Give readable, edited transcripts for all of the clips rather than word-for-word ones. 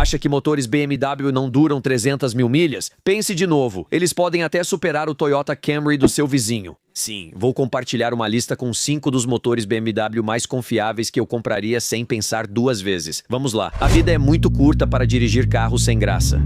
Acha que motores BMW não duram 300 mil milhas? Pense de novo, eles podem até superar o Toyota Camry do seu vizinho. Sim, vou compartilhar uma lista com 5 dos motores BMW mais confiáveis que eu compraria sem pensar 2 vezes. Vamos lá. A vida é muito curta para dirigir carros sem graça.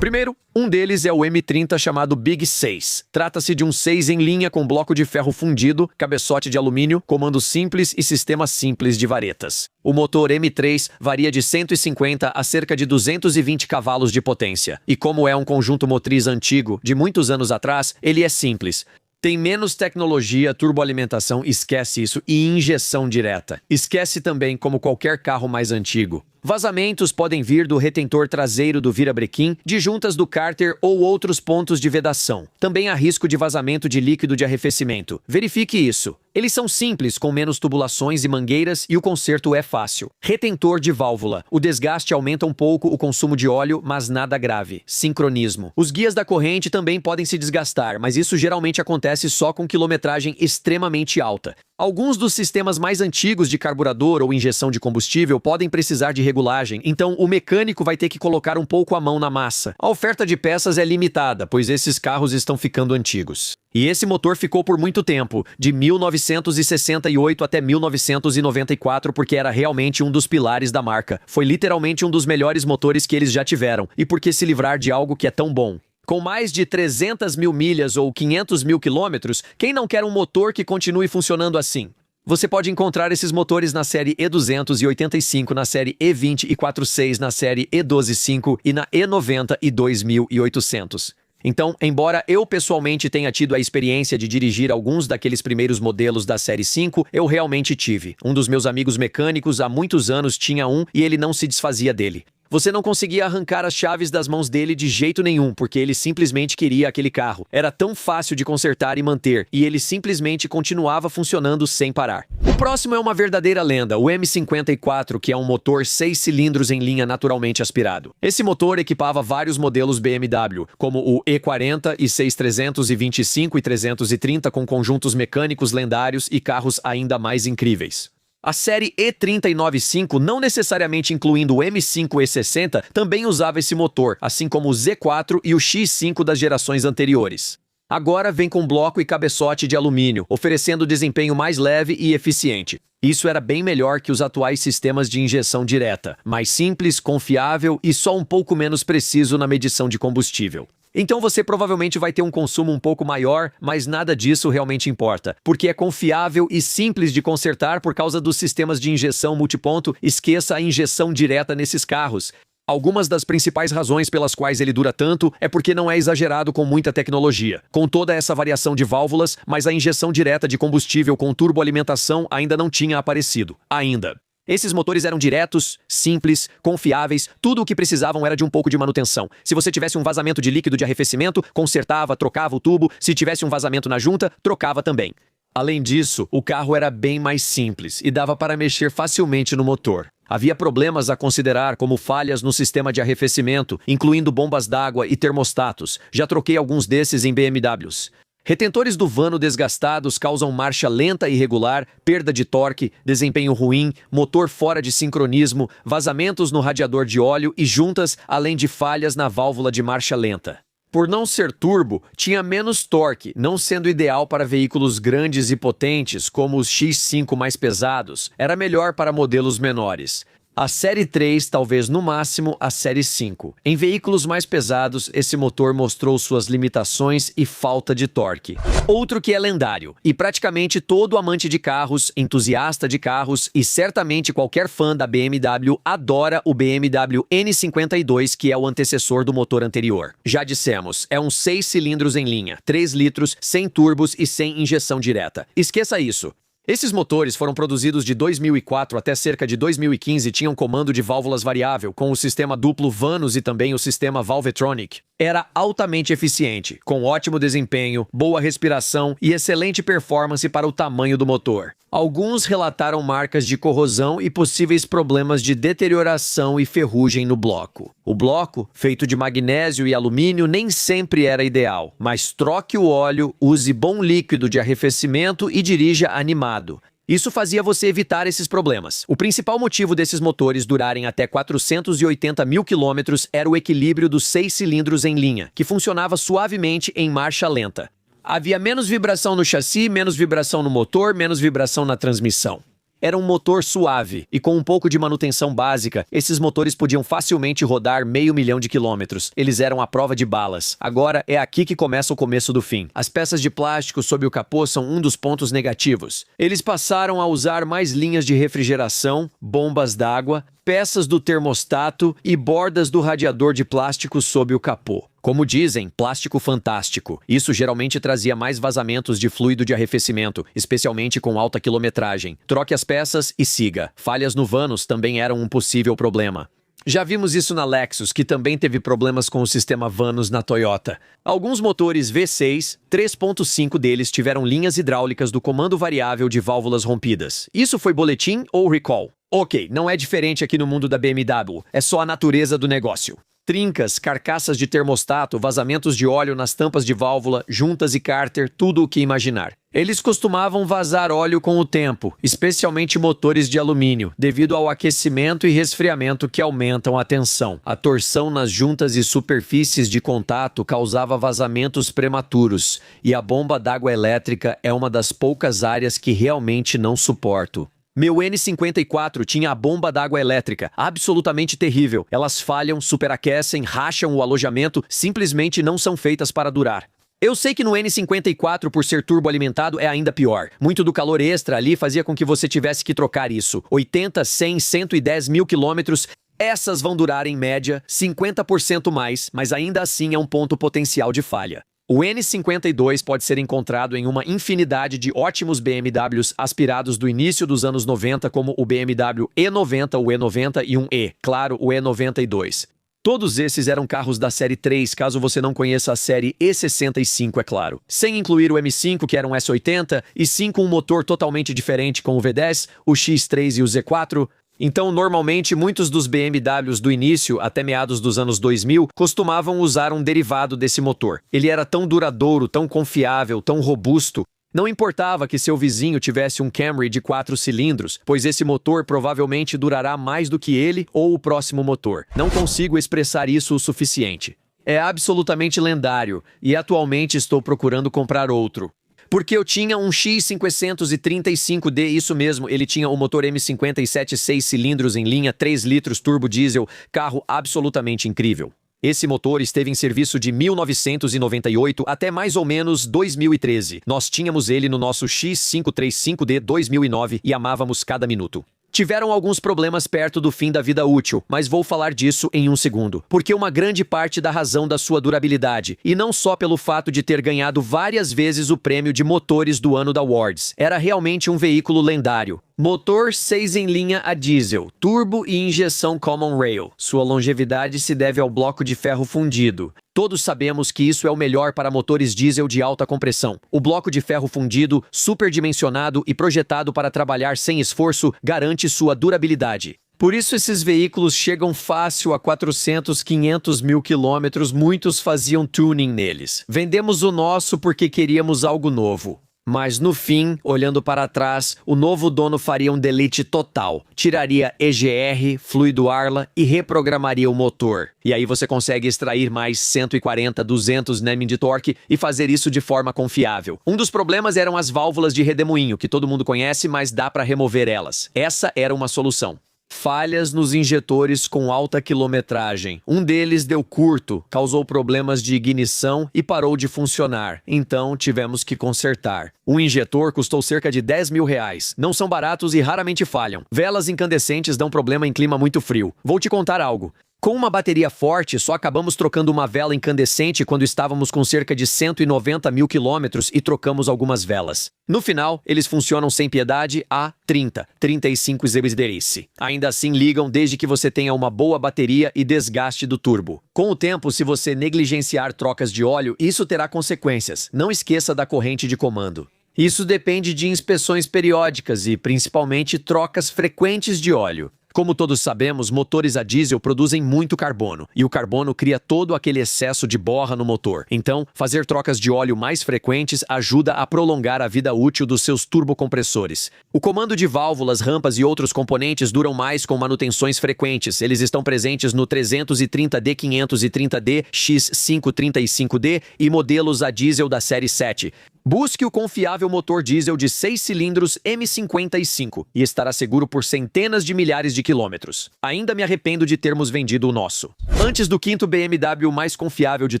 Primeiro, um deles é o M30 chamado Big 6. Trata-se de um 6 em linha com bloco de ferro fundido, cabeçote de alumínio, comando simples e sistema simples de varetas. O motor M3 varia de 150 a cerca de 220 cavalos de potência. E como é um conjunto motriz antigo, de muitos anos atrás, ele é simples. Tem menos tecnologia, turboalimentação, esquece isso, e injeção direta. Esquece também como qualquer carro mais antigo. Vazamentos podem vir do retentor traseiro do virabrequim, de juntas do cárter ou outros pontos de vedação. Também há risco de vazamento de líquido de arrefecimento. Verifique isso. Eles são simples, com menos tubulações e mangueiras, e o conserto é fácil. Retentor de válvula. O desgaste aumenta um pouco o consumo de óleo, mas nada grave. Sincronismo. Os guias da corrente também podem se desgastar, mas isso geralmente acontece só com quilometragem extremamente alta. Alguns dos sistemas mais antigos de carburador ou injeção de combustível podem precisar de regulagem, então o mecânico vai ter que colocar um pouco a mão na massa. A oferta de peças é limitada, pois esses carros estão ficando antigos. E esse motor ficou por muito tempo, de 1968 até 1994, porque era realmente um dos pilares da marca. Foi literalmente um dos melhores motores que eles já tiveram. E por que se livrar de algo que é tão bom? Com mais de 300 mil milhas ou 500 mil quilômetros, quem não quer um motor que continue funcionando assim? Você pode encontrar esses motores na série E285, na série E20 e 46, na série E12.5 e na E90 e 2800. Então, embora eu pessoalmente tenha tido a experiência de dirigir alguns daqueles primeiros modelos da série 5, eu realmente tive. Um dos meus amigos mecânicos há muitos anos tinha um e ele não se desfazia dele. Você não conseguia arrancar as chaves das mãos dele de jeito nenhum, porque ele simplesmente queria aquele carro. Era tão fácil de consertar e manter, e ele simplesmente continuava funcionando sem parar. O próximo é uma verdadeira lenda, o M54, que é um motor 6 cilindros em linha naturalmente aspirado. Esse motor equipava vários modelos BMW, como o E40, i6 325 e 330, com conjuntos mecânicos lendários e carros ainda mais incríveis. A série E395, não necessariamente incluindo o M5 E60, também usava esse motor, assim como o Z4 e o X5 das gerações anteriores. Agora vem com bloco e cabeçote de alumínio, oferecendo desempenho mais leve e eficiente. Isso era bem melhor que os atuais sistemas de injeção direta, mais simples, confiável e só um pouco menos preciso na medição de combustível. Então você provavelmente vai ter um consumo um pouco maior, mas nada disso realmente importa, porque é confiável e simples de consertar por causa dos sistemas de injeção multiponto. Esqueça a injeção direta nesses carros. Algumas das principais razões pelas quais ele dura tanto é porque não é exagerado com muita tecnologia, com toda essa variação de válvulas, mas a injeção direta de combustível com turboalimentação ainda não tinha aparecido. Ainda. Esses motores eram diretos, simples, confiáveis, tudo o que precisavam era de um pouco de manutenção. Se você tivesse um vazamento de líquido de arrefecimento, consertava, trocava o tubo. Se tivesse um vazamento na junta, trocava também. Além disso, o carro era bem mais simples e dava para mexer facilmente no motor. Havia problemas a considerar, como falhas no sistema de arrefecimento, incluindo bombas d'água e termostatos. Já troquei alguns desses em BMWs. Retentores do vano desgastados causam marcha lenta e irregular, perda de torque, desempenho ruim, motor fora de sincronismo, vazamentos no radiador de óleo e juntas, além de falhas na válvula de marcha lenta. Por não ser turbo, tinha menos torque, não sendo ideal para veículos grandes e potentes, como os X5 mais pesados. Era melhor para modelos menores. A série 3, talvez no máximo a série 5. Em veículos mais pesados, esse motor mostrou suas limitações e falta de torque. Outro que é lendário, e praticamente todo amante de carros, entusiasta de carros e certamente qualquer fã da BMW adora o BMW N52, que é o antecessor do motor anterior. Já dissemos, é um 6 cilindros em linha, 3 litros, sem turbos e sem injeção direta. Esqueça isso. Esses motores foram produzidos de 2004 até cerca de 2015 e tinham comando de válvulas variável, com o sistema duplo Vanos e também o sistema Valvetronic. Era altamente eficiente, com ótimo desempenho, boa respiração e excelente performance para o tamanho do motor. Alguns relataram marcas de corrosão e possíveis problemas de deterioração e ferrugem no bloco. O bloco, feito de magnésio e alumínio, nem sempre era ideal, mas troque o óleo, use bom líquido de arrefecimento e dirija animado. Isso fazia você evitar esses problemas. O principal motivo desses motores durarem até 480 mil quilômetros era o equilíbrio dos 6 cilindros em linha, que funcionava suavemente em marcha lenta. Havia menos vibração no chassi, menos vibração no motor, menos vibração na transmissão. Era um motor suave, e com um pouco de manutenção básica, esses motores podiam facilmente rodar 500 mil de quilômetros. Eles eram à prova de balas. Agora é aqui que começa o começo do fim. As peças de plástico sob o capô são um dos pontos negativos. Eles passaram a usar mais linhas de refrigeração, bombas d'água, peças do termostato e bordas do radiador de plástico sob o capô. Como dizem, plástico fantástico. Isso geralmente trazia mais vazamentos de fluido de arrefecimento, especialmente com alta quilometragem. Troque as peças e siga. Falhas no Vanos também eram um possível problema. Já vimos isso na Lexus, que também teve problemas com o sistema Vanos na Toyota. Alguns motores V6, 3.5 deles tiveram linhas hidráulicas do comando variável de válvulas rompidas. Isso foi boletim ou recall? Ok, não é diferente aqui no mundo da BMW, é só a natureza do negócio. Trincas, carcaças de termostato, vazamentos de óleo nas tampas de válvula, juntas e cárter, tudo o que imaginar. Eles costumavam vazar óleo com o tempo, especialmente motores de alumínio, devido ao aquecimento e resfriamento que aumentam a tensão. A torção nas juntas e superfícies de contato causava vazamentos prematuros, e a bomba d'água elétrica é uma das poucas áreas que realmente não suporto. Meu N54 tinha a bomba d'água elétrica, absolutamente terrível. Elas falham, superaquecem, racham o alojamento, simplesmente não são feitas para durar. Eu sei que no N54, por ser turboalimentado, é ainda pior. Muito do calor extra ali fazia com que você tivesse que trocar isso. 80, 100, 110 mil quilômetros, essas vão durar em média 50% mais, mas ainda assim é um ponto potencial de falha. O N52 pode ser encontrado em uma infinidade de ótimos BMWs aspirados do início dos anos 90, como o BMW E90, o E90 e um E, claro, o E92. Todos esses eram carros da série 3, caso você não conheça a série E65, é claro. Sem incluir o M5, que era um S80, e sim com um motor totalmente diferente com o V10, o X3 e o Z4. Então, normalmente, muitos dos BMWs do início, até meados dos anos 2000, costumavam usar um derivado desse motor. Ele era tão duradouro, tão confiável, tão robusto. Não importava que seu vizinho tivesse um Camry de 4 cilindros, pois esse motor provavelmente durará mais do que ele ou o próximo motor. Não consigo expressar isso o suficiente. É absolutamente lendário, e atualmente estou procurando comprar outro. Porque eu tinha um X535D, isso mesmo, ele tinha o motor M57 6 cilindros em linha, 3 litros turbo diesel, carro absolutamente incrível. Esse motor esteve em serviço de 1998 até mais ou menos 2013. Nós tínhamos ele no nosso X535D 2009 e amávamos cada minuto. Tiveram alguns problemas perto do fim da vida útil, mas vou falar disso em um segundo. Porque uma grande parte da razão da sua durabilidade, e não só pelo fato de ter ganhado várias vezes o prêmio de motores do ano da Awards, era realmente um veículo lendário. Motor 6 em linha a diesel, turbo e injeção Common Rail. Sua longevidade se deve ao bloco de ferro fundido. Todos sabemos que isso é o melhor para motores diesel de alta compressão. O bloco de ferro fundido, superdimensionado e projetado para trabalhar sem esforço, garante sua durabilidade. Por isso esses veículos chegam fácil a 400, 500 mil quilômetros, muitos faziam tuning neles. Vendemos o nosso porque queríamos algo novo. Mas no fim, olhando para trás, o novo dono faria um delete total. Tiraria EGR, fluido Arla e reprogramaria o motor. E aí você consegue extrair mais 140, 200 Nm de torque e fazer isso de forma confiável. Um dos problemas eram as válvulas de redemoinho, que todo mundo conhece, mas dá para remover elas. Essa era uma solução. Falhas nos injetores com alta quilometragem. Um deles deu curto, causou problemas de ignição e parou de funcionar. Então tivemos que consertar. O injetor custou cerca de 10 mil reais. Não são baratos e raramente falham. Velas incandescentes dão problema em clima muito frio. Vou te contar algo. Com uma bateria forte, só acabamos trocando uma vela incandescente quando estávamos com cerca de 190 mil quilômetros e trocamos algumas velas. No final, eles funcionam sem piedade a 30, 35 zebederice. Ainda assim ligam desde que você tenha uma boa bateria e desgaste do turbo. Com o tempo, se você negligenciar trocas de óleo, isso terá consequências. Não esqueça da corrente de comando. Isso depende de inspeções periódicas e, principalmente, trocas frequentes de óleo. Como todos sabemos, motores a diesel produzem muito carbono, e o carbono cria todo aquele excesso de borra no motor. Então, fazer trocas de óleo mais frequentes ajuda a prolongar a vida útil dos seus turbocompressores. O comando de válvulas, rampas e outros componentes duram mais com manutenções frequentes. Eles estão presentes no 330D, 530D, X535D e modelos a diesel da série 7. Busque o confiável motor diesel de 6 cilindros M55 e estará seguro por centenas de milhares de quilômetros. Ainda me arrependo de termos vendido o nosso. Antes do quinto BMW mais confiável de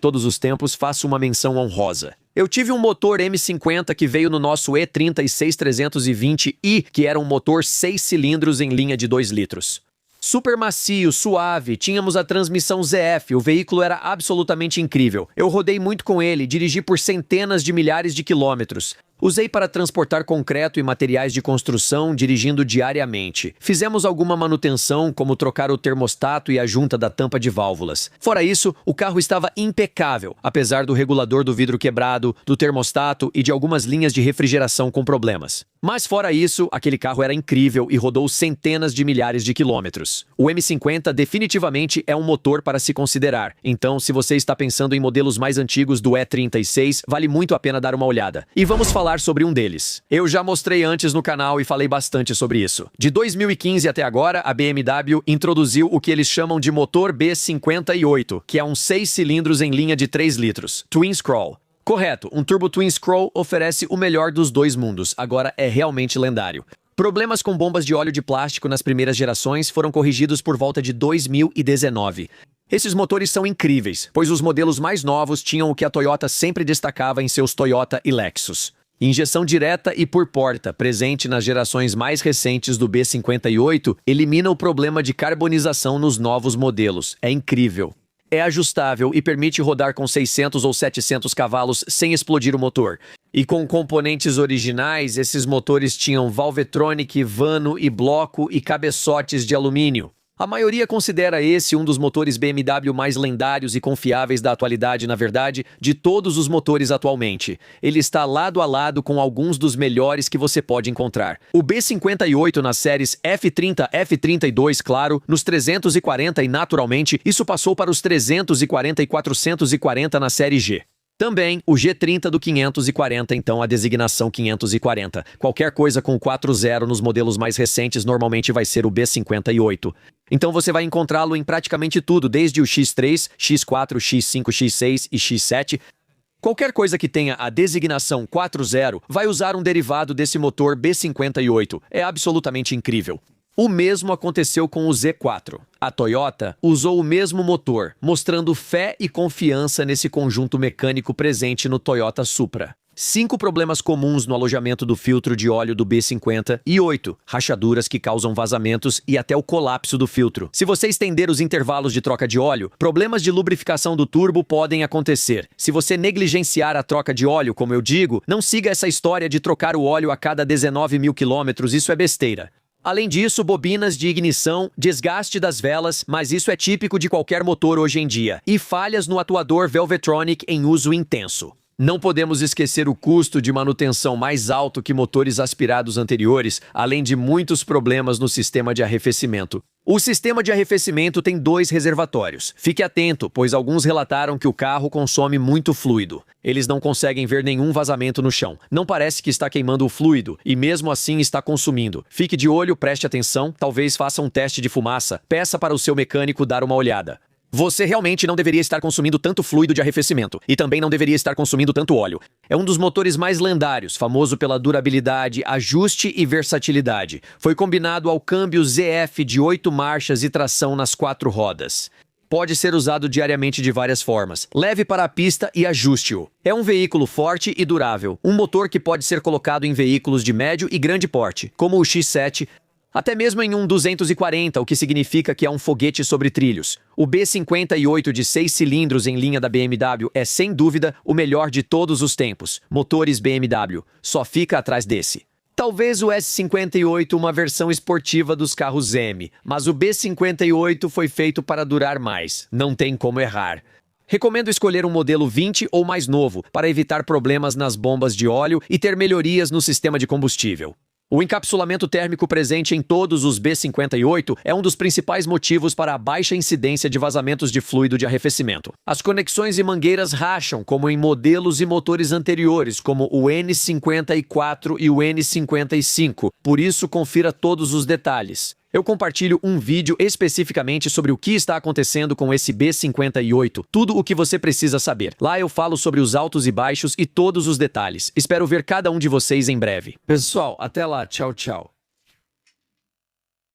todos os tempos, faço uma menção honrosa. Eu tive um motor M50 que veio no nosso E36320i, que era um motor 6 cilindros em linha de 2 litros. Super macio, suave, tínhamos a transmissão ZF, o veículo era absolutamente incrível. Eu rodei muito com ele, dirigi por centenas de milhares de quilômetros. Usei para transportar concreto e materiais de construção, dirigindo diariamente. Fizemos alguma manutenção, como trocar o termostato e a junta da tampa de válvulas. Fora isso, o carro estava impecável, apesar do regulador do vidro quebrado, do termostato e de algumas linhas de refrigeração com problemas. Mas fora isso, aquele carro era incrível e rodou centenas de milhares de quilômetros. O M50 definitivamente é um motor para se considerar. Então, se você está pensando em modelos mais antigos do E36, vale muito a pena dar uma olhada. E vamos falar sobre um deles. Eu já mostrei antes no canal e falei bastante sobre isso. De 2015 até agora, a BMW introduziu o que eles chamam de motor B58, que é um 6 cilindros em linha de 3 litros, Twin Scroll. Correto, um Turbo Twin Scroll oferece o melhor dos dois mundos, agora é realmente lendário. Problemas com bombas de óleo de plástico nas primeiras gerações foram corrigidos por volta de 2019. Esses motores são incríveis, pois os modelos mais novos tinham o que a Toyota sempre destacava em seus Toyota e Lexus. Injeção direta e por porta, presente nas gerações mais recentes do B58, elimina o problema de carbonização nos novos modelos. É incrível. É ajustável e permite rodar com 600 ou 700 cavalos sem explodir o motor. E com componentes originais, esses motores tinham Valvetronic, vano e bloco e cabeçotes de alumínio. A maioria considera esse um dos motores BMW mais lendários e confiáveis da atualidade, na verdade, de todos os motores atualmente. Ele está lado a lado com alguns dos melhores que você pode encontrar. O B58 nas séries F30, F32, claro, nos 340 e, naturalmente, isso passou para os 340 e 440 na série G. Também o G30 do 540, então a designação 540. Qualquer coisa com 40 nos modelos mais recentes normalmente vai ser o B58. Então você vai encontrá-lo em praticamente tudo, desde o X3, X4, X5, X6 e X7. Qualquer coisa que tenha a designação 40 vai usar um derivado desse motor B58. É absolutamente incrível. O mesmo aconteceu com o Z4. A Toyota usou o mesmo motor, mostrando fé e confiança nesse conjunto mecânico presente no Toyota Supra. 5 problemas comuns no alojamento do filtro de óleo do B50 e 8 rachaduras que causam vazamentos e até o colapso do filtro. Se você estender os intervalos de troca de óleo, problemas de lubrificação do turbo podem acontecer. Se você negligenciar a troca de óleo, como eu digo, não siga essa história de trocar o óleo a cada 19 mil quilômetros, isso é besteira. Além disso, bobinas de ignição, desgaste das velas, mas isso é típico de qualquer motor hoje em dia, e falhas no atuador Valvetronic em uso intenso. Não podemos esquecer o custo de manutenção mais alto que motores aspirados anteriores, além de muitos problemas no sistema de arrefecimento. O sistema de arrefecimento tem 2 reservatórios. Fique atento, pois alguns relataram que o carro consome muito fluido. Eles não conseguem ver nenhum vazamento no chão. Não parece que está queimando o fluido, e mesmo assim está consumindo. Fique de olho, preste atenção, talvez faça um teste de fumaça. Peça para o seu mecânico dar uma olhada. Você realmente não deveria estar consumindo tanto fluido de arrefecimento, e também não deveria estar consumindo tanto óleo. É um dos motores mais lendários, famoso pela durabilidade, ajuste e versatilidade. Foi combinado ao câmbio ZF de 8 marchas e tração nas 4 rodas. Pode ser usado diariamente de várias formas. Leve para a pista e ajuste-o. É um veículo forte e durável, um motor que pode ser colocado em veículos de médio e grande porte, como o X7, até mesmo em um 240, o que significa que é um foguete sobre trilhos. O B58 de 6 cilindros em linha da BMW é, sem dúvida, o melhor de todos os tempos. Motores BMW. Só fica atrás desse. Talvez o S58 uma versão esportiva dos carros M, mas o B58 foi feito para durar mais. Não tem como errar. Recomendo escolher um modelo 20 ou mais novo para evitar problemas nas bombas de óleo e ter melhorias no sistema de combustível. O encapsulamento térmico presente em todos os B58 é um dos principais motivos para a baixa incidência de vazamentos de fluido de arrefecimento. As conexões e mangueiras racham, como em modelos e motores anteriores, como o N54 e o N55. Por isso, confira todos os detalhes. Eu compartilho um vídeo especificamente sobre o que está acontecendo com esse B58, tudo o que você precisa saber. Lá eu falo sobre os altos e baixos e todos os detalhes. Espero ver cada um de vocês em breve. Pessoal, até lá. Tchau, tchau.